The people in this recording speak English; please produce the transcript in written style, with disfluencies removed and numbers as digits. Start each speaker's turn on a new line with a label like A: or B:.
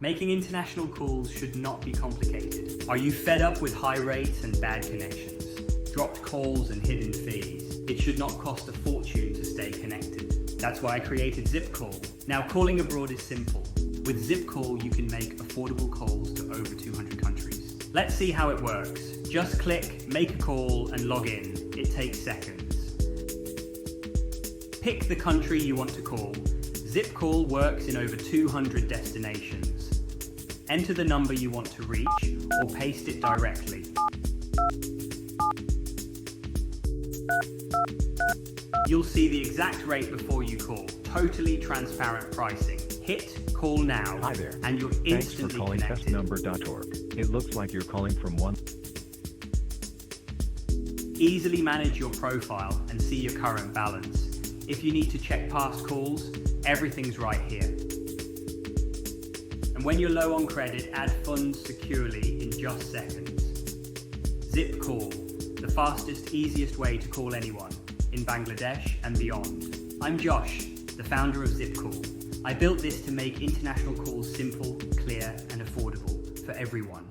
A: Making international calls should not be complicated. Are you fed up with high rates and bad connections? Dropped calls and hidden fees? It should not cost a fortune to stay connected. That's why I created ZippCall. Now, calling abroad is simple. With ZippCall, you can make affordable calls to over 200 countries. Let's see how it works. Just click, make a call, and log in. It takes seconds. Pick the country you want to call. ZippCall works in over 200 destinations. Enter the number you want to reach or paste it directly. You'll see the exact rate before you call. Totally transparent pricing. Hit call now.
B: Hi there.
A: And you're
B: Thanks
A: instantly
B: for calling
A: connected.
B: testnumber.org. It looks like you're calling from one.
A: Easily manage your profile and see your current balance. If you need to check past calls, everything's right here. And when you're low on credit, add funds securely in just seconds. ZippCall, the fastest, easiest way to call anyone in Bangladesh and beyond. I'm Josh, the founder of ZippCall. I built this to make international calls simple, clear, and affordable for everyone.